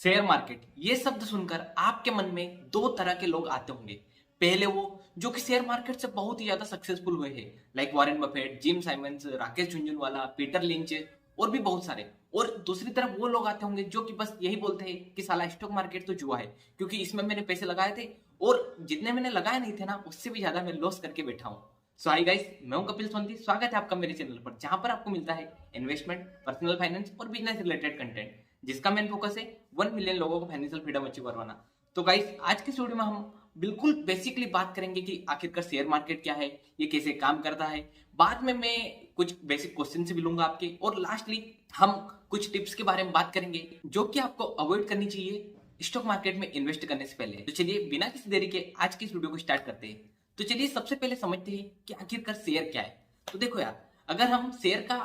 Share market ये शब्द सुनकर आपके मन में दो तरह के लोग आते होंगे। पहले वो जो कि शेयर मार्केट से बहुत ही ज्यादा सक्सेसफुल हुए हैं, like Warren Buffett, Jim Simons, Rakesh Jhunjhunwala, Peter lynch और भी बहुत सारे। और दूसरी तरफ वो लोग आते होंगे जो कि बस यही बोलते हैं कि साला स्टॉक मार्केट तो जुआ है, क्योंकि इसमें मैंने पैसे लगाए थे और जितने मैंने लगाए नहीं थे ना, उससे भी ज्यादा मैं लॉस करके बैठा हूँ। सो हाय गाइस, मैं हूं कपिल सोंती। स्वागत है आपका मेरे चैनल पर, जहां पर आपको मिलता है इन्वेस्टमेंट, पर्सनल फाइनेंस और बिजनेस रिलेटेड कंटेंट, जिसका मेन फोकस है 1 मिलियन लोगों को फाइनेंशियल फ्रीडम अचीव करवाना। तो गाइस, आज के वीडियो में हम बिल्कुल बेसिकली बात करेंगे कि आखिरकार शेयर मार्केट क्या है, ये कैसे काम करता है। बाद में मैं कुछ बेसिक क्वेश्चन भी लूंगा आपके, और लास्टली हम कुछ टिप्स के बारे में बात करेंगे जो कि आपको अवॉइड करनी चाहिए स्टॉक मार्केट में इन्वेस्ट करने से पहले। तो चलिए बिना किसी देरी के आज की इस वीडियो को स्टार्ट करते हैं। तो चलिए सबसे पहले समझते हैं कि आखिरकार शेयर क्या है। तो देखो यार, अगर हम शेयर का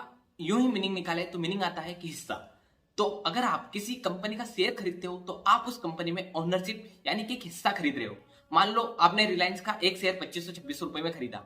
यूं ही मीनिंग निकाले तो मीनिंग आता है कि हिस्सा। तो अगर आप किसी कंपनी का शेयर खरीदते हो तो आप उस कंपनी में ओनरशिप यानी कि एक हिस्सा खरीद रहे हो। मान लो आपने रिलायंस का एक शेयर 2526 रुपए में खरीदा,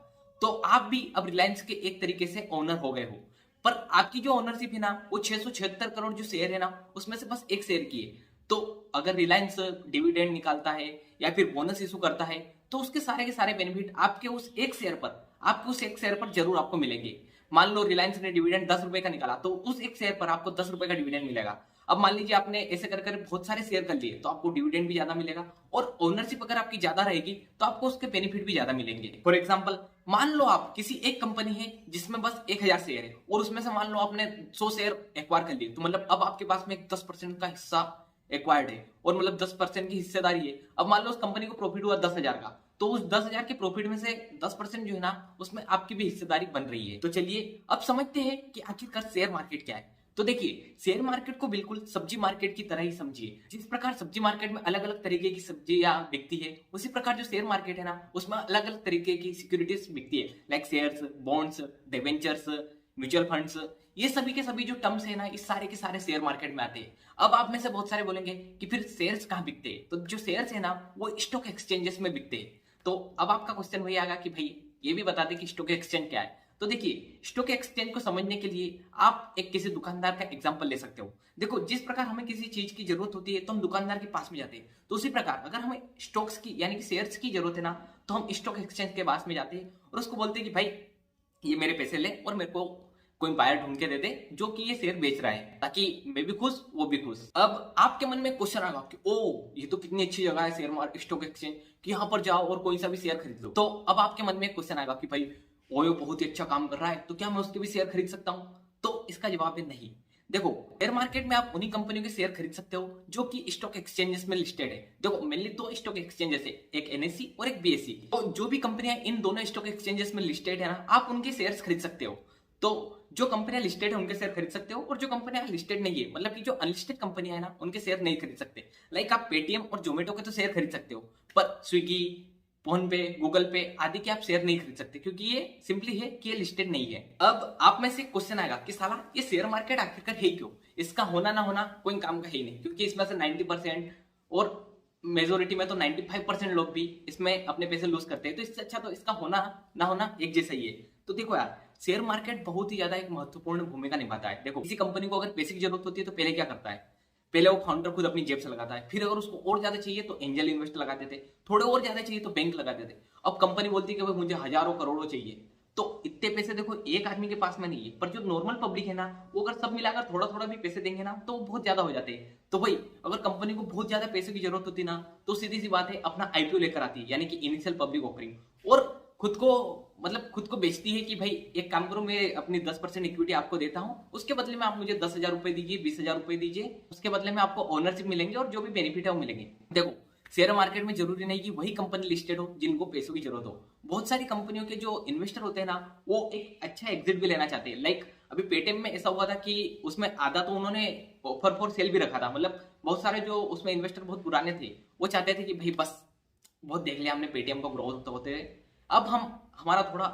तो आप भी अब रिलायंस के एक तरीके से ओनर हो गए हो। पर आपकी जो ओनरशिप है ना, वो 676 करोड़ जो शेयर है ना, उसमें से बस एक शेयर की है। तो अगर रिलायंस डिविडेंड निकालता है या फिर बोनस इशू करता है, तो उसके सारे के सारे बेनिफिट आपके उस एक शेयर पर, आपके उस एक शेयर पर जरूर आपको मिलेंगे। मान लो रिलायंस ने डिविडेंड 10 रुपए का निकाला, तो उस एक शेयर पर आपको 10 रुपए का डिविडेंड मिलेगा। अब मान लीजिए आपने ऐसे कर कर बहुत सारे शेयर कर लिए, तो आपको डिविडेंड भी ज्यादा मिलेगा, और ओनरशिप अगर आपकी ज्यादा रहेगी तो आपको उसके बेनिफिट भी ज्यादा मिलेंगे। फॉर एग्जाम्पल, मान लो आप किसी एक कंपनी है जिसमें बस 1000 शेयर है, और उसमें से मान लो आपने 100 शेयर एक्वायर कर लिए, तो मतलब अब आपके पास में 10% का हिस्सा एक्वायर्ड है, और मतलब 10% की हिस्सेदारी है। अब मान लो उस कंपनी को प्रॉफिट हुआ 10,000 का, तो उस 10,000 के प्रॉफिट में से 10% जो है ना, उसमें आपकी भी हिस्सेदारी बन रही है। तो चलिए अब समझते हैं कि आखिरकार शेयर मार्केट क्या है। तो देखिए, शेयर मार्केट को बिल्कुल सब्जी मार्केट की तरह ही समझिए। जिस प्रकार सब्जी मार्केट में अलग अलग तरीके की सब्जियां बिकती है, उसी प्रकार जो शेयर मार्केट है ना, उसमें अलग अलग तरीके की सिक्योरिटीज बिकती है, like shares, bonds, debentures, mutual funds. ये सभी के सभी जो टर्म्स है ना, इस सारे के सारे शेयर मार्केट में आते हैं। अब आप में से बहुत सारे बोलेंगे कि फिर शेयर्स कहाँ बिकते हैं? तो जो शेयर्स है ना, वो स्टॉक एक्सचेंजेस में बिकते हैं। तो अब आपका क्वेश्चन वही आएगा कि भाई ये भी बता दे कि स्टॉक एक्सचेंज क्या है। तो देखिए, स्टॉक एक्सचेंज को समझने के लिए आप एक किसी दुकानदार का एग्जांपल ले सकते हो। देखो, जिस प्रकार हमें किसी चीज की जरूरत होती है तो हम दुकानदार के पास में जाते हैं, तो उसी प्रकार अगर हमें स्टॉक्स की यानी कि शेयर्स की जरूरत है ना, तो हम स्टॉक एक्सचेंज के पास में जाते हैं और उसको बोलते हैं कि भाई ये मेरे पैसे ले और मेरे को कोई बायर ढूंढ के दे दे जो कि ये शेयर बेच रहा है, ताकि मैं भी खुश वो भी खुश। अब आपके मन में क्वेश्चन आएगा कि ओ, ये तो कितनी अच्छी जगह है शेयर मार्केट, स्टॉक एक्सचेंज, कि यहाँ पर जाओ और कोई सा भी शेयर खरीद लो। तो अब आपके मन में क्वेश्चन आएगा कि भाई ओयो बहुत ही अच्छा काम कर रहा है, तो क्या मैं उसके भी शेयर खरीद सकता हूँ? तो इसका जवाब है नहीं। देखो, शेयर मार्केट में आप उन्हीं कंपनियों के शेयर खरीद सकते हो जो कि स्टॉक एक्सचेंजेस में लिस्टेड है। देखो, मेनली दो स्टॉक एक्सचेंजेस है, एक एनएससी और एक बीएससी। तो जो भी कंपनियां इन दोनों स्टॉक एक्सचेंजेस में लिस्टेड है ना, आप उनके शेयर्स खरीद सकते हो। तो जो कंपनियां लिस्टेड है उनके शेयर खरीद सकते हो, और जो कंपनियां लिस्टेड नहीं है, मतलब कि जो अनलिस्टेड कंपनियां है ना, उनके शेयर नहीं खरीद सकते। लाइक आप पेटीएम और जोमेटो के तो शेयर खरीद सकते हो, पर स्विगी, फोन पे, गूगल पे आदि के आप शेयर नहीं खरीद सकते, क्योंकि ये सिंपली है कि ये लिस्टेड नहीं है। अब आप में से क्वेश्चन आएगा कि साला ये शेयर मार्केट आखिरकार है क्यों? इसका होना ना होना कोई काम का है नहीं, क्योंकि इसमें से 90% और मेजोरिटी में तो 95% लोग भी इसमें अपने पैसे लूज करते हैं। तो इससे अच्छा तो इसका होना ना होना एक जैसा ही है। तो देखो यार, शेयर मार्केट बहुत ही ज्यादा एक महत्वपूर्ण भूमिका निभाता है। देखो, किसी कंपनी को अगर पैसे की जरूरत होती है तो पहले क्या करता है? पहले वो फाउंडर खुद अपनी जेब से लगाता है, फिर अगर उसको और ज्यादा चाहिए तो एंजल इन्वेस्ट लगा देते, थोड़े और ज्यादा चाहिए तो बैंक लगा देते। अब कंपनी बोलती है कि भाई मुझे हजारों करोड़ों चाहिए, तो इतने पैसे देखो एक आदमी के पास में नहीं है। पर जो नॉर्मल पब्लिक है ना, वो अगर सब मिलाकर थोड़ा थोड़ा भी पैसे देंगे ना, तो वो बहुत ज्यादा हो जाते हैं। तो भाई अगर कंपनी को बहुत ज्यादा पैसे की जरूरत होती ना, तो सीधी सी बात है अपना आईपीओ लेकर आती है, यानी कि इनिशियल पब्लिक ऑफरिंग, और खुद को मतलब खुद को बेचती है कि भाई एक काम करो, मैं अपनी 10% इक्विटी आपको देता हूं, उसके बदले में आप मुझे 10,000 रुपए दीजिए, 20,000 रुपए दीजिए, उसके बदले में आपको ओनरशिप मिलेंगे और जो भी बेनिफिट है वो मिलेंगे। देखो, शेयर मार्केट में जरूरी नहीं कि वही कंपनी लिस्टेड हो जिनको पैसों की जरूरत हो। बहुत सारी कंपनियों के जो इन्वेस्टर होते हैं ना, वो एक अच्छा एग्जिट भी लेना चाहते हैं। लाइक अभी पेटीएम में ऐसा हुआ था कि उसमें आधा तो उन्होंने ऑफर फॉर सेल भी रखा था। मतलब बहुत सारे जो उसमें इन्वेस्टर बहुत पुराने थे, वो चाहते थे कि भाई बस बहुत देख लिया हमने पेटीएम को ग्रोथ होते हुए, अब हम हमारा थोड़ा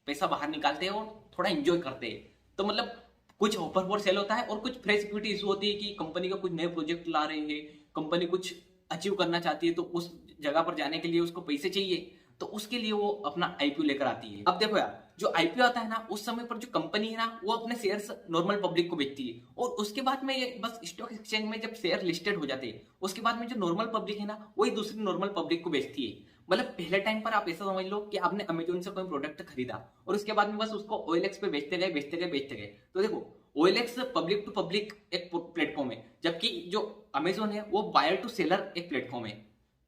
पैसा बाहर निकालते हैं और थोड़ा एंजॉय करते हैं। तो मतलब कुछ ऑफर फॉर सेल होता है और कुछ फ्रेश इक्विटी इशू होती है कि कंपनी का कुछ नए प्रोजेक्ट ला रहे हैं, कंपनी कुछ अचीव करना चाहती है, तो उस जगह पर जाने के लिए उसको पैसे चाहिए, तो उसके लिए वो अपना आईपीओ लेकर आती है। अब देखो यार, जो आईपीओ आता है ना, उस समय पर जो कंपनी है ना, वो अपने शेयर्स नॉर्मल पब्लिक को बेचती है, और उसके बाद में ये बस स्टॉक एक्सचेंज में जब शेयर लिस्टेड हो जाते हैं, उसके बाद में जो नॉर्मल पब्लिक है ना, वही दूसरी नॉर्मल पब्लिक को बेचती है। मतलब पहले टाइम पर आप ऐसा समझ लो कि आपने अमेजोन से कोई प्रोडक्ट खरीदा और उसके बाद में बस उसको ओएलएक्स पे बेचते गए बेचते गए बेचते गए। तो देखो, ओएलएक्स पब्लिक टू पब्लिक एक प्लेटफॉर्म है, जबकि जो अमेजोन है वो बायर टू सेलर एक प्लेटफॉर्म है।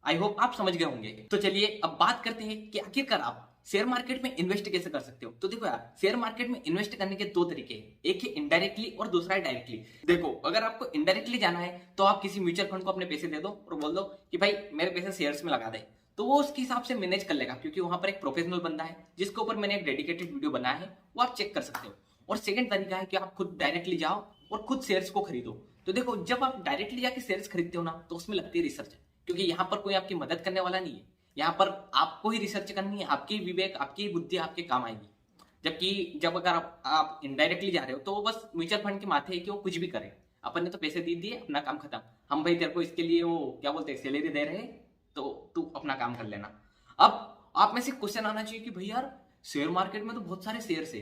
आई होप आप समझ गए होंगे। तो चलिए अब बात करते हैं कि आखिरकार आप शेयर मार्केट में इन्वेस्ट कैसे कर सकते हो। तो देखो यार, शेयर मार्केट में इन्वेस्ट करने के दो तरीके हैं, एक है इनडायरेक्टली और दूसरा है डायरेक्टली। देखो, अगर आपको इनडायरेक्टली जाना है तो आप किसी म्यूचुअल फंड को अपने पैसे दे दो और बोल दो कि भाई मेरे पैसे शेयर्स में लगा दे, तो वो उसके हिसाब से मैनेज कर लेगा, क्योंकि वहां पर एक प्रोफेशनल बंदा है जिसके ऊपर मैंने एक डेडिकेटेड वीडियो बनाया है, वो आप चेक कर सकते हो। और सेकंड तरीका है कि आप खुद डायरेक्टली जाओ और खुद शेयर्स को खरीदो। तो देखो, जब आप डायरेक्टली जाके शेयर्स खरीदते हो ना, तो उसमें लगती है रिसर्च, क्योंकि यहाँ पर कोई आपकी मदद करने वाला नहीं है, यहाँ पर आपको ही रिसर्च करनी है, आपकी विवेक, आपकी बुद्धि आपके काम आएगी। जबकि जब अगर आप इनडायरेक्टली जा रहे हो, तो वो बस म्यूचुअल फंड के माथे है कि वो कुछ भी करे, अपन ने तो पैसे दे दिए, अपना काम खत्म, हम भाई तेरे को इसके लिए वो क्या बोलते हैं सैलरी दे रहे हैं, तो तू अपना काम कर लेना। अब आप में से क्वेश्चन आना चाहिए कि भाई यार, शेयर मार्केट में तो बहुत सारे शेयर्स है,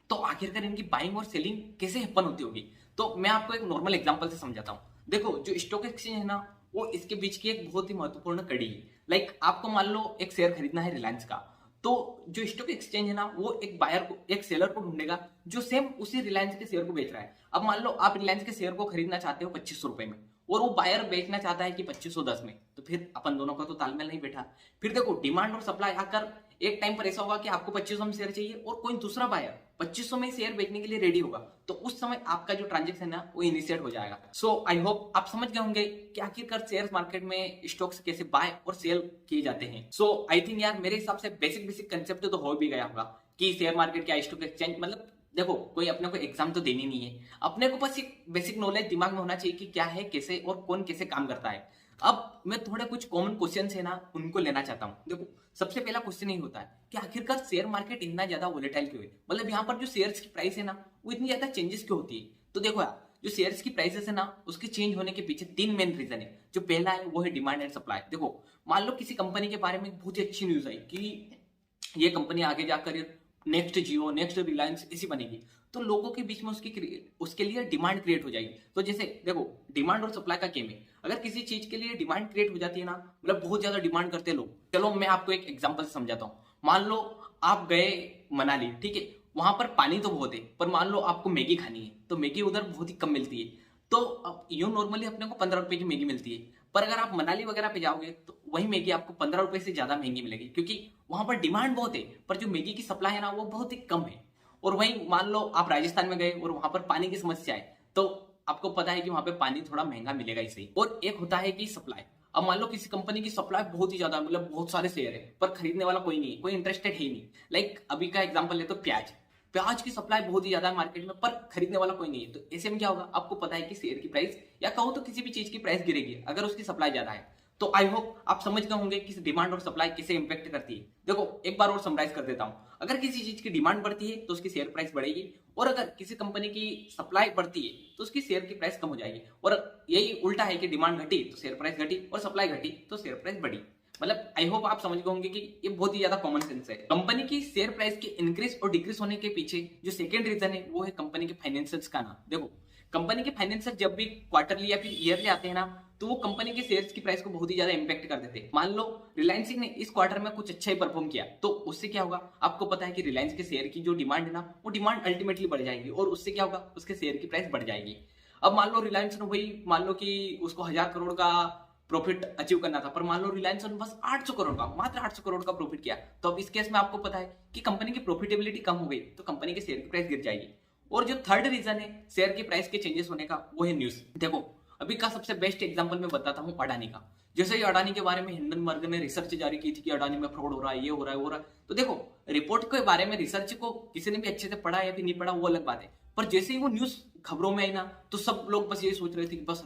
तो आखिरकार इनकी बाइंग और सेलिंग कैसे हैपन होती होगी। तो मैं आपको एक नॉर्मल एग्जांपल से समझाता हूँ। देखो, जो स्टॉक एक्सचेंज है ना, वो इसके बीच की एक बहुत ही महत्वपूर्ण कड़ी है। लाइक आपको मान लो एक शेयर खरीदना है रिलायंस का, तो जो स्टॉक एक्सचेंज है ना, वो एक बायर को, एक सेलर को ढूंढेगा जो सेम उसी रिलायंस के शेयर को बेच रहा है। अब मान लो आप रिलायंस के शेयर को खरीदना चाहते हो 2500 रुपए में, और वो बायर बेचना चाहता है कि 2510 में, तो फिर अपन दोनों का तो तालमेल नहीं बैठा। फिर देखो, डिमांड और सप्लाई आकर एक टाइम पर ऐसा होगा कि आपको 2500 में शेयर चाहिए और कोई दूसरा बायर 2500 में शेयर बेचने के लिए रेडी होगा, तो उस समय आपका जो ट्रांजेक्शन है ना, वो इनिशिएट हो जाएगा। सो आई होप आप समझ गए होंगे कि आखिरकार शेयर मार्केट में स्टॉक्स कैसे बाय और सेल किए जाते हैं। सो आई थिंक यार, मेरे हिसाब से बेसिक कंसेप्ट तो हो भी गया होगा कि शेयर मार्केट क्या, स्टॉक एक्सचेंज, मतलब देखो, कोई अपने को एग्जाम तो देनी नहीं है, अपने को बस एक बेसिक नॉलेज दिमाग में होना चाहिए कि क्या है, कैसे और कौन कैसे काम करता है। अब मैं थोड़े कुछ कॉमन क्वेश्चन है ना, उनको लेना चाहता हूँ। देखो, सबसे पहला क्वेश्चन ये होता है कि आखिरकार शेयर मार्केट इतना ज्यादा वोलेटाइल क्यों है, मतलब यहाँ पर जो शेयर्स की प्राइस है ना, वो इतनी ज्यादा चेंजेस क्यों होती है। तो देखो यार, जो शेयर्स की प्राइसेस है ना, उसके चेंज होने के पीछे तीन मेन रीजन है। जो पहला है वो है डिमांड एंड सप्लाई। देखो, मान लो किसी कंपनी के बारे में बहुत ही अच्छी न्यूज आई कि ये कंपनी आगे जाकर नेक्स्ट जियो, नेक्स्ट रिलायंस ऐसी बनेगी, तो लोगों के बीच में उसके लिए डिमांड क्रिएट हो जाएगी। तो जैसे देखो, डिमांड और सप्लाई का गेम है। अगर किसी चीज के लिए डिमांड क्रिएट हो जाती है ना, मतलब बहुत ज्यादा डिमांड करते हैं लोग। चलो मैं आपको एक एग्जांपल से समझाता हूँ। मान लो आप गए मनाली, ठीक है, वहां पर पानी तो बहुत है, पर मान लो आपको मैगी खानी है, तो मैगी उधर बहुत ही कम मिलती है। तो यूं नॉर्मली अपने को 15 रुपए की मैगी मिलती है, पर अगर आप मनाली वगैरह पे जाओगे तो वही मैगी आपको 15 रुपए से ज्यादा महंगी मिलेगी, क्योंकि वहां पर डिमांड बहुत है, पर जो मैगी की सप्लाई है ना, वो बहुत ही कम है। और वहीं मान लो आप राजस्थान में गए और वहां पर पानी की समस्या है, तो आपको पता है कि वहां पे पानी थोड़ा महंगा मिलेगा इसे। और एक होता है कि सप्लाई। अब मान लो किसी कंपनी की सप्लाई बहुत ही ज्यादा, मतलब बहुत सारे शेयर है, पर खरीदने वाला कोई नहीं है, कोई इंटरेस्टेड है ही नहीं। लाइक अभी का एग्जांपल ले तो प्याज की सप्लाई बहुत ही ज्यादा है मार्केट में, पर खरीदने वाला कोई नहीं है। तो ऐसे में क्या होगा, आपको पता है कि शेयर की प्राइस, या कहो तो किसी भी चीज की प्राइस गिरेगी अगर उसकी सप्लाई ज्यादा है। तो आई होप आप समझ गए होंगे कि डिमांड और सप्लाई किसे इंपैक्ट करती है। देखो, एक बार और समराइज कर देता हूं। अगर किसी चीज की डिमांड बढ़ती है तो उसकी शेयर प्राइस बढ़ेगी, और अगर किसी कंपनी की सप्लाई बढ़ती है तो उसकी शेयर की प्राइस कम हो जाएगी। और यही उल्टा है कि डिमांड घटी तो शेयर प्राइस घटी, और सप्लाई घटी तो शेयर प्राइस बढ़ी। मतलब आई होप आप समझ गए होंगे कि ये बहुत ही ज्यादा कॉमन सेंस है। कंपनी की शेयर प्राइस के इंक्रीज और डिक्रीज होने के पीछे जो सेकंड रीजन है, वो है कंपनी के फाइनेंशियल्स का ना। देखो, कंपनी के फाइनेंशियल जब भी क्वार्टरली या फिर ईयरली आते हैं ना, तो वो कंपनी के शेयर्स की प्राइस को बहुत ही ज्यादा इंपैक्ट कर देते हैं। मान लो रिलायंस ने इस क्वार्टर में कुछ अच्छा ही परफॉर्म किया, तो उससे क्या होगा, आपको पता है कि रिलायंस के शेयर की जो डिमांड है ना, वो डिमांड अल्टीमेटली बढ़ जाएगी, और उससे क्या होगा, उसके शेयर की प्राइस बढ़ जाएगी। अब मान लो रिलायंस ने वही, मान लो कि उसको 1000 करोड़ का प्रॉफिट अचीव करना था, पर मान लो रिलायंस ने बस 800 करोड़ का, मात्र 800 करोड़ का प्रॉफिट किया, तो अब इस केस में आपको पता है कि कंपनी की प्रॉफिटेबिलिटी कम हो गई, तो कंपनी के शेयर की प्राइस गिर जाएगी। और जो थर्ड रीजन है शेयर की प्राइस के चेंजेस होने का, वो है न्यूज। देखो, अभी का सबसे बेस्ट एग्जांपल मैं बताता हूं अडानी का। जैसे ही अडानी के बारे में हिंडनबर्ग ने रिसर्च जारी की थी कि अडानी में फ्रॉड हो रहा है, ये हो रहा है, वो रहा है, तो देखो, रिपोर्ट के बारे में रिसर्च को किसी ने भी अच्छे से पढ़ा या फिर नहीं पढ़ा, वो अलग बात है, पर जैसे ही वो न्यूज खबरों में आई ना, तो सब लोग बस यही सोच रहे थे कि बस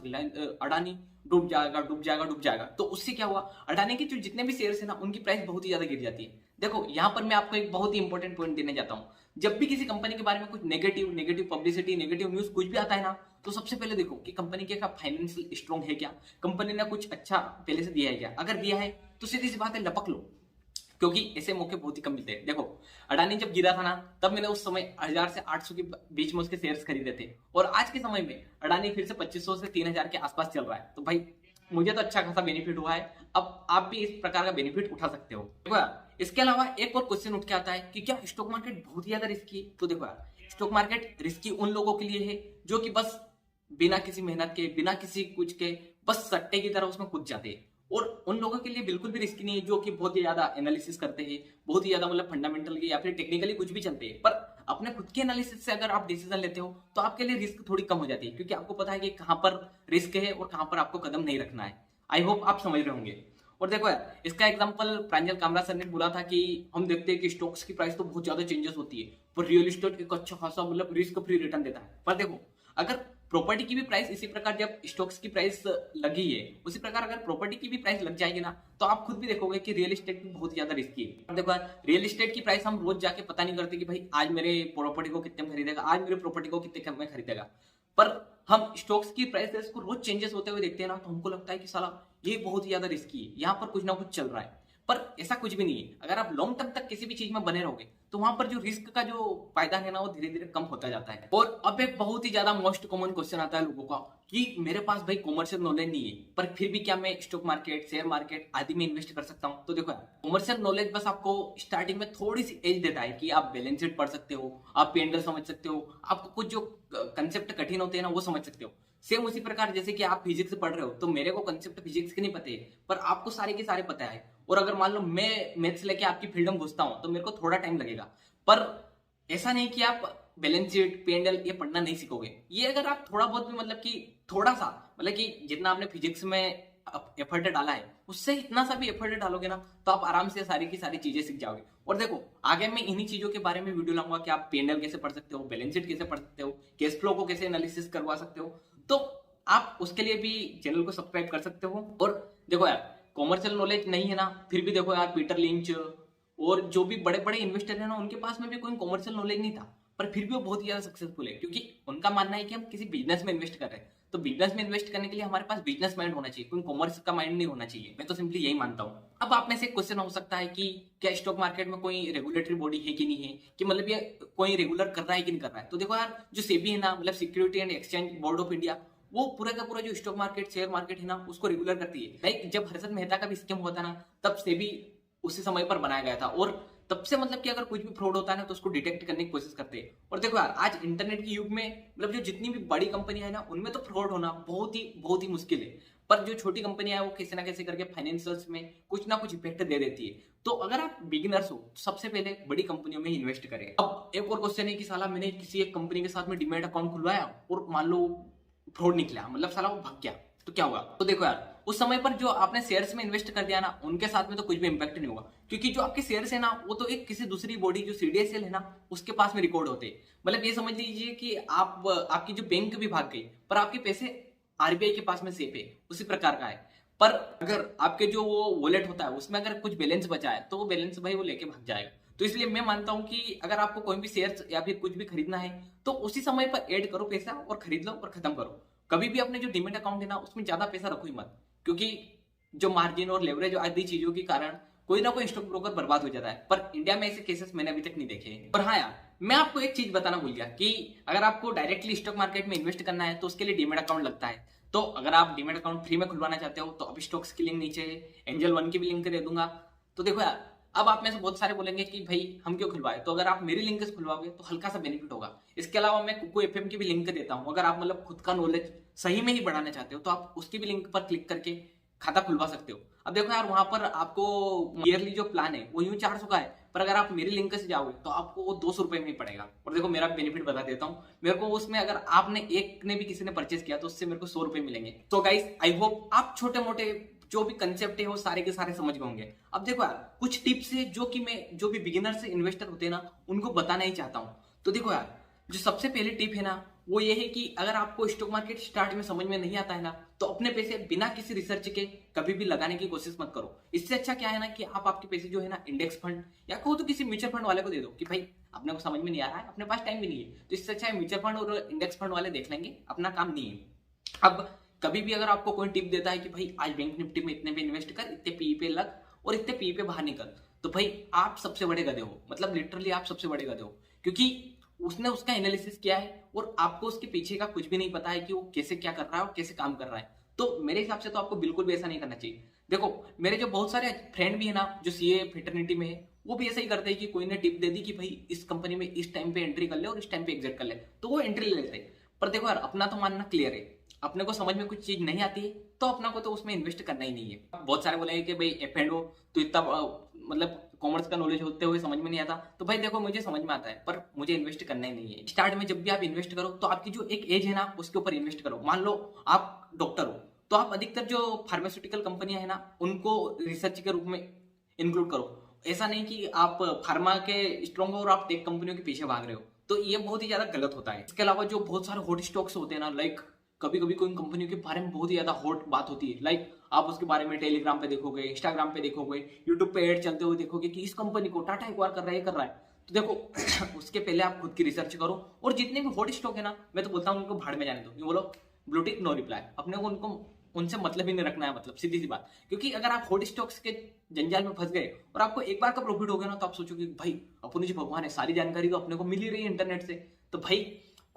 अडानी डूब जाएगा, डूब जाएगा, डूब जाएगा। तो उससे क्या हुआ, अडानी के जो जितने भी शेयर्स है ना, उनकी प्राइस बहुत ही ज्यादा गिर जाती है। देखो, यहां पर मैं आपको एक बहुत ही इंपॉर्टेंट पॉइंट देने जाता हूं। जब भी किसी कंपनी के बारे में कुछ नेगेटिव पब्लिसिटी, नेगेटिव न्यूज कुछ भी आता है ना, तो सबसे पहले देखो कि कंपनी के फाइनेंशियल स्ट्रॉन्ग है क्या, कंपनी ने कुछ अच्छा पहले से दिया है क्या। अगर दिया है तो सीधी सी बात है, लपक लो, क्योंकि ऐसे मौके बहुत ही कम मिलते हैं। देखो, अडानी जब गिरा था ना, तब मैंने उस समय 1000 से 800 के बीच में उसके शेयर्स खरीदे थे, और आज के समय में अडानी फिर से 2500 से 3000 के आसपास चल रहा है। तो भाई मुझे तो अच्छा खासा बेनिफिट हुआ है। अब आप भी इस प्रकार का बेनिफिट उठा सकते हो। देखो यार, इसके अलावा एक और क्वेश्चन उठ के आता है कि क्या स्टॉक मार्केट बहुत ही ज्यादा रिस्की है? तो देखो यार, स्टॉक मार्केट रिस्की उन लोगों के लिए है जो कि बस बिना किसी मेहनत के, बिना किसी कुछ के, बस सट्टे की तरह उसमें कूद जाते हैं। और उन लोगों के लिए बिल्कुल भी रिस्की नहीं है जो कि बहुत ही ज्यादा एनालिसिस करते हैं, बहुत ही ज्यादा मतलब फंडामेंटल या फिर टेक्निकली कुछ भी चलते हैं, पर अपने खुद के एनालिसिस से अगर आप डिसीजन लेते हो तो आपके लिए रिस्क थोड़ी कम हो जाती है, क्योंकि आपको पता है कि कहां पर रिस्क है और कहां पर आपको कदम नहीं रखना है। आई होप आप समझ रहे होंगे। और देखो यार, इसका एग्जांपल प्रांजल कामरा सर ने बोला था कि हम देखते हैं कि स्टॉक्स की प्राइस तो बहुत ज्यादा चेंजेस होती है, पर रियल एस्टेट एक अच्छा खासा मतलब रिस्क फ्री रिटर्न देता है। पर देखो, अगर प्रॉपर्टी की भी प्राइस इसी प्रकार, जब स्टॉक्स की प्राइस लगी है उसी प्रकार अगर प्रॉपर्टी की भी प्राइस लग जाएगी ना, तो आप खुद भी देखोगे कि रियल एस्टेट भी बहुत ज्यादा रिस्की है। अब देखो, रियल एस्टेट की प्राइस हम रोज जाके पता नहीं करते कि भाई आज मेरे प्रॉपर्टी को कितने में खरीदेगा, आज मेरे प्रॉपर्टी को कितने में खरीदेगा। पर हम स्टॉक्स की प्राइस को रोज चेंजेस होते हुए देखते हैं ना, तो हमको लगता है कि साला ये बहुत ही ज्यादा रिस्की है, यहाँ पर कुछ ना कुछ चल रहा है। पर ऐसा कुछ भी नहीं है। अगर आप लॉन्ग टर्म तक किसी भी चीज में बने रहोगे तो वहां पर जो रिस्क का जो पायदान है ना, वो धीरे धीरे कम होता जाता है। और अब एक बहुत ही ज्यादा मोस्ट कॉमन क्वेश्चन आता है लोगों का कि मेरे पास भाई कॉमर्शियल नॉलेज नहीं है, पर फिर भी क्या मैं स्टॉक मार्केट, शेयर मार्केट आदि में इन्वेस्ट कर सकता हूँ? तो देखो यार, कॉमर्शियल नॉलेज बस आपको स्टार्टिंग में थोड़ी सी एज देता है कि आप बैलेंस शीट पढ़ सकते हो, आप पेंडल समझ सकते हो, आपको कुछ जो कंसेप्ट कठिन होते हैं ना वो समझ सकते हो। सेम उसी प्रकार जैसे कि आप फिजिक्स पढ़ रहे हो, तो मेरे को कंसेप्ट फिजिक्स के नहीं पते, पर आपको सारे के सारे पता है। और अगर मान लो मैं मैथ्स लेके आपकी फील्ड में घुसता हूं तो मेरे को थोड़ा टाइम लगेगा, पर ऐसा नहीं कि आप बैलेंस शीट, पेंडल ये पढ़ना नहीं सीखोगे। ये अगर आप थोड़ा बहुत भी मतलब कि थोड़ा सा मतलब कि जितना आपने फिजिक्स में एफर्ट डाला है उससे इतना सा भी एफर्ट डालोगे ना, तो आप आराम से सारी की सारी चीजें सीख जाओगे। और देखो, आगे मैं इन्हीं चीजों के बारे में वीडियो लाऊंगा कि आप पेंडल कैसे पढ़ सकते हो, बैलेंस शीट कैसे पढ़ सकते हो, कैश फ्लो को कैसे एनालिसिस करवा सकते हो। तो आप उसके लिए भी चैनल को सब्सक्राइब कर सकते हो। और देखो यार, कॉमर्शियल नॉलेज नहीं है ना, फिर भी देखो यार, पीटर लिंच और जो भी बड़े बड़े इन्वेस्टर है ना, उनके पास में भी कोई कॉमर्शियल नॉलेज नहीं था, पर फिर भी वो बहुत ही ज्यादा सक्सेसफुल है, क्योंकि उनका मानना है कि हम किसी बिजनेस में इन्वेस्ट कर रहे हैं, तो बिजनेस में इन्वेस्ट करने के लिए हमारे पास बिजनेस माइंड होना चाहिए, कोई कॉमर्स का माइंड नहीं होना चाहिए। मैं तो सिंपली यही मानता हूँ। अब आप में से क्वेश्चन हो सकता है कि क्या स्टॉक मार्केट में कोई रेगुलेटरी बॉडी है कि नहीं है, कि मतलब ये कोई रेगुलर कर रहा है कि नहीं कर रहा है? तो देखो यार, जो सेबी है ना, मतलब security and exchange board of India, वो पूरा का पूरा जो स्टॉक मार्केट, शेयर मार्केट है ना, उसको रेगुलर करती है। लाइक जब हर्षद मेहता का भी स्कैम हुआ था ना, तब सेबी उसी समय पर बनाया गया था, और तब से मतलब कि अगर कुछ भी फ्रॉड होता है ना, तो उसको डिटेक्ट करने की कोशिश करते हैं। और देखो यार, आज इंटरनेट के युग में मतलब जो जितनी भी बड़ी कंपनियां है ना, उनमें तो फ्रॉड होना बहुत ही मुश्किल है, पर जो छोटी कंपनियां है वो कैसे ना कैसे करके फाइनेंशियल्स में कुछ ना कुछ इफेक्ट दे देती है। तो अगर आप बिगिनर्स हो तो सबसे पहले बड़ी कंपनियों में इन्वेस्ट करें। अब एक और क्वेश्चन है कि साला मैंने किसी एक कंपनी के साथ में डीमैट अकाउंट खुलवाया और मान लो फ्रॉड निकला, मतलब साला वो भाग गया, तो क्या होगा? तो देखो यार, उस समय पर जो आपने शेयर्स में इन्वेस्ट कर दिया ना, उनके साथ में तो कुछ भी इंपैक्ट नहीं होगा, क्योंकि जो आपके शेयर्स है ना, वो तो एक किसी दूसरी बॉडी जो सीडीएसएल है ना, उसके पास में रिकॉर्ड होते हैं। मतलब ये समझ लीजिए कि आप आपकी जो बैंक भी भाग गई, पर आपके पैसे आरबीआई के पास में सेफ है, उसी प्रकार का है। पर अगर आपके जो वो वॉलेट होता है उसमें अगर कुछ बैलेंस बचा है, तो वो बैलेंस भाई वो लेके भाग जाएगा। तो इसलिए मैं मानता हूं कि अगर आपको कोई भी शेयर्स या फिर कुछ भी खरीदना है, तो उसी समय पर ऐड करो पैसा और खरीद लो और खत्म करो। कभी भी अपने जो डीमेट अकाउंट है ना, उसमें ज्यादा पैसा रखो ही मत, क्योंकि जो मार्जिन और लेवरेज आदि चीजों के कारण कोई ना कोई स्टॉक ब्रोकर बर्बाद हो जाता है। पर इंडिया में ऐसे केसेस मैंने अभी तक नहीं देखे। और हाँ यार, मैं आपको एक चीज बताना भूल गया कि अगर आपको डायरेक्टली स्टॉक मार्केट में इन्वेस्ट करना है तो उसके लिए डीमेट अकाउंट लगता है। तो अगर आप डीमेट अकाउंट फ्री में खुलवाना चाहते हो तो अब स्टॉक्स की लिंक नीचे एंजल वन की भी लिंक दे दूंगा। तो देखो यार, अब आप में से बहुत सारे बोलेंगे कि भाई हम क्यों खुलवाए, तो अगर आप मेरी लिंक से खुलवाओगे तो हल्का सा बेनिफिट होगा। इसके अलावा मैं कुको एफएम की भी लिंक देता हूं, अगर आप मतलब खुद का नॉलेज सही में ही बढ़ाना चाहते हो तो आप उसकी भी लिंक पर क्लिक करके खाता खुलवा सकते हो। अब देखो यार, वहां पर आपको ईयरली जो प्लान है वो यूं 400 का है, पर अगर आप मेरी लिंक से जाओगे तो आपको वो 200 रुपए में ही पड़ेगा। और देखो, मेरा बेनिफिट बता देता हूँ, मेरे को उसमें अगर आपने एक ने भी किसी ने परचेस किया तो उससे मेरे को 100 रुपए मिलेंगे। तो गाइस, आई होप आप छोटे मोटे जो भी कंसेप्ट है वो सारे के सारे समझ गए होंगे। अब देखो यार, कुछ टिप्स है जो कि मैं जो भी बिगिनर से इन्वेस्टर होते हैं ना, उनको बताना ही चाहता हूँ। तो देखो यार, जो सबसे पहली टिप है ना, वो ये है कि अगर आपको स्टॉक मार्केट स्टार्ट में समझ में नहीं आता है ना, तो अपने पैसे बिना किसी रिसर्च के कभी भी लगाने की कोशिश मत करो। इससे अच्छा क्या है ना कि आप आपके पैसे जो है ना इंडेक्स फंड या कहो तो किसी म्यूचुअल फंड वाले को दे दो कि भाई अपने को समझ में नहीं आ रहा है, अपने पास टाइम भी नहीं है, तो इससे अच्छा है म्यूचुअल फंड और इंडेक्स फंड वाले देख लेंगे, अपना काम नहीं है। अब कभी भी अगर आपको कोई टिप देता है कि भाई आज बैंक निफ्टी में इतने पे इन्वेस्ट कर, इतने पी पे लग और इतने पी पे बाहर निकल, तो भाई आप सबसे बड़े गधे हो, मतलब लिटरली आप सबसे बड़े गधे हो, क्योंकि उसने उसका एनालिसिस किया है और आपको उसके पीछे का कुछ भी नहीं पता है कि वो कैसे क्या कर रहा है और कैसे काम कर रहा है। तो मेरे हिसाब से तो आपको बिल्कुल भी ऐसा नहीं करना चाहिए। देखो, मेरे जो बहुत सारे फ्रेंड भी है ना जो सीए फेटर्निटी में है, वो भी ऐसा ही करते हैं कि कोई ने टिप दे दी कि भाई इस कंपनी में इस टाइम पे एंट्री कर ले और इस टाइम पे एग्जिट कर ले, तो वो एंट्री ले लेते हैं। पर देखो यार, अपना तो मानना क्लियर है, अपने को समझ में कुछ चीज नहीं आती है तो अपना को तो उसमें इन्वेस्ट करना ही नहीं है। बहुत सारे बोलेंगे कि भाई एफ एंड ओ तो इतना मतलब कॉमर्स का नॉलेज होते हुए समझ में नहीं आता, तो भाई देखो मुझे समझ में आता है पर मुझे इन्वेस्ट करना ही नहीं है। स्टार्ट में जब भी आप इन्वेस्ट करो तो आपकी जो एक एज है ना उसके ऊपर इन्वेस्ट करो। मान लो आप डॉक्टर हो तो आप अधिकतर जो फार्मास्यूटिकल कंपनियां है ना उनको रिसर्च के रूप में इंक्लूड करो। ऐसा नहीं कि आप फार्मा के स्ट्रॉन्ग हो और आप टेक कंपनियों के पीछे भाग रहे हो, तो ये बहुत ही ज्यादा गलत होता है। इसके अलावा जो बहुत सारे हॉट स्टॉक्स होते हैं ना, लाइक कभी कभी कोई कंपनियों के बारे में बहुत ही ज्यादा हॉट बात होती है, लाइक आप उसके बारे में टेलीग्राम पे देखोगे, इंस्टाग्राम पे देखोगे, यूट्यूब पे एड चलते हुए देखोगे कि इस कंपनी को टाटा एक्वायर कर रहा है, ये कर रहा है। तो देखो उसके पहले आप खुद की रिसर्च करो और जितने भी हॉट स्टॉक है ना मैं तो बोलता हूँ उनको भाड़ में जाने दो। ये बोलो ब्लूटिक नो रिप्लाई, अपने को उनको उनसे मतलब ही नहीं रखना है, मतलब सीधी सी बात। क्योंकि अगर आप हॉट स्टॉक्स के जंजाल में फंस गए और आपको एक बार का प्रॉफिट हो गया ना तो आप सोचोगे भाई अपनी जो भगवान है, सारी जानकारी तो अपने को मिल ही रही है इंटरनेट से। तो भाई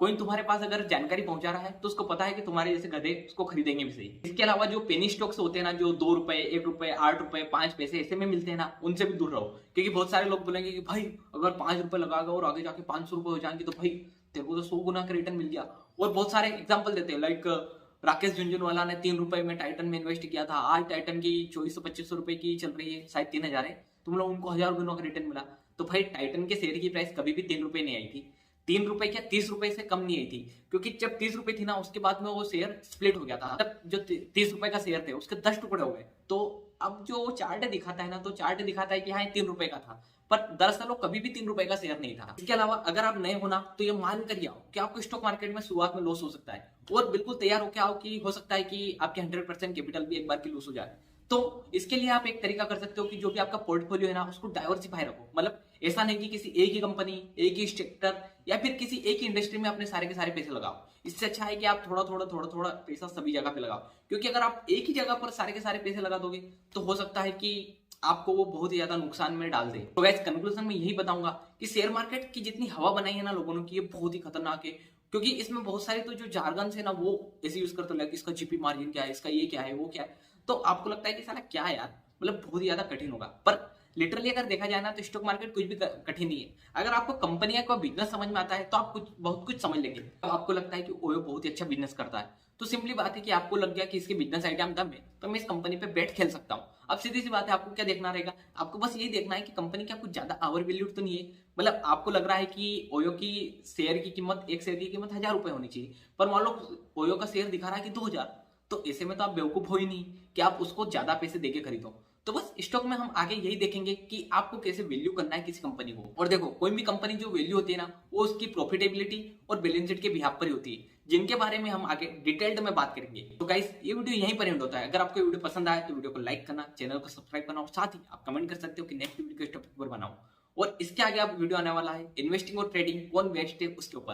कोई तुम्हारे पास अगर जानकारी पहुंचा रहा है तो उसको पता है कि तुम्हारे जैसे गधे उसको खरीदेंगे भी सही। इसके अलावा जो पेनी स्टॉक्स होते हैं ना, जो 2 रुपए, 1 रुपए, 8 रुपए, 5 पैसे ऐसे में मिलते हैं ना, उनसे भी दूर रहो। क्योंकि बहुत सारे लोग बोलेंगे कि भाई अगर 5 रुपए लगाओगे और आगे जाके 500 रुपए हो जाएंगे तो भाई तेरे को तो 100 गुना का रिटर्न मिल गया। और बहुत सारे एग्जाम्पल देते हैं, लाइक राकेश झुंझुनवाला ने 3 रुपए में टाइटन में इन्वेस्ट किया था, आज टाइटन की 2400-2500 रुपए की चल रही है, शायद 3000 है, तुम लोग उनको 1000 गुना का रिटर्न मिला। तो भाई टाइटन के शेयर की प्राइस कभी भी 3 रुपए नहीं आई थी, 3 रुपए क्या 30 रुपए से कम नहीं आई थी। क्योंकि जब 30 रुपए थी ना उसके बाद में वो शेयर स्प्लिट हो गया था, तब जो 30 रुपए का शेयर थे उसके 10 टुकड़े हो गए। तो अब जो चार्ट दिखाता है ना, तो चार्ट दिखाता है कि हाँ 3 रुपए का था, पर दरअसल वो कभी भी 3 रुपए का शेयर नहीं था। इसके अलावा अगर आप नए हो ना तो ये मान कर आओ कि आपको स्टॉक मार्केट में शुरुआत में लॉस हो सकता है, और बिल्कुल तैयार होकर आओ कि हो सकता है कि आपके 100% कैपिटल भी एक बार की लॉस हो जाए। तो इसके लिए आप एक तरीका कर सकते हो कि जो भी आपका पोर्टफोलियो है ना उसको डाइवर्सिफाई रखो। मतलब ऐसा नहीं कि किसी एक ही कंपनी, एक ही सेक्टर या फिर किसी एक ही इंडस्ट्री में अपने सारे के सारे पैसे लगाओ। इससे अच्छा है कि आप थोड़ा थोड़ा थोड़ा थोड़ा पैसा सभी जगह पे लगाओ। क्योंकि अगर आप एक ही जगह पर सारे के सारे पैसे लगा दोगे तो हो सकता है कि आपको वो बहुत ही ज्यादा नुकसान में डाल दे। तो गाइस कंक्लूजन में यही बताऊंगा कि शेयर मार्केट की जितनी हवा बनाई है ना लोगों ने, कि ये बहुत ही खतरनाक है। क्योंकि इसमें बहुत सारे तो जो जार्गन है ना वो ऐसे यूज करते हैं, इसका जीपी मार्जिन क्या है, इसका ये क्या है, वो क्या है। तो आपको लगता है कि साला क्या है यार, मतलब बहुत ही ज्यादा कठिन होगा। पर लिटरली अगर देखा जाए ना तो स्टॉक मार्केट कुछ भी कठिन नहीं है। अगर आपको कंपनी का बिजनेस समझ में आता है तो आप कुछ बहुत कुछ समझ लेंगे। तो आपको लगता है कि ओयो बहुत ही अच्छा बिजनेस करता है, तो सिंपली बात है कि आपको लग गया कि इसके बिजनेस आइडिया में दम है तो मैं इस कंपनी पे बेट खेल सकता हूँ। अब सीधी सी बात है, आपको क्या देखना रहेगा, आपको बस यही देखना है कि कंपनी क्या कुछ ज्यादा ओवर वैल्यूड तो नहीं है। मतलब आपको लग रहा है कि ओयो की शेयर की कीमत, एक शेयर की कीमत 1000 रुपए होनी चाहिए, पर मान लो ओयो का शेयर दिखा रहा है कि 2000, तो ऐसे में तो आप बेवकूफ हो ही नहीं कि आप उसको ज्यादा पैसे देके खरीदो। तो बस स्टॉक में हम आगे यही देखेंगे कि आपको कैसे वैल्यू करना है किसी कंपनी को। और देखो कोई भी कंपनी जो वैल्यू होती है ना वो उसकी प्रॉफिटेबिलिटी और बैलेंस शीट के बिहाफ पर ही होती है, जिनके बारे में हम आगे डिटेल्ड में बात करेंगे। तो गाइस ये वीडियो यहीं पर एंड होता है। अगर आपको वीडियो पसंद आया तो वीडियो को लाइक करना, चैनल को सब्सक्राइब करना, और साथ ही आप कमेंट कर सकते हो कि नेक्स्ट वीडियो किस टॉपिक पर बनाऊं। और इसके आगे आप वीडियो आने वाला है इन्वेस्टिंग और ट्रेडिंग कौन बेस्ट है उसके ऊपर।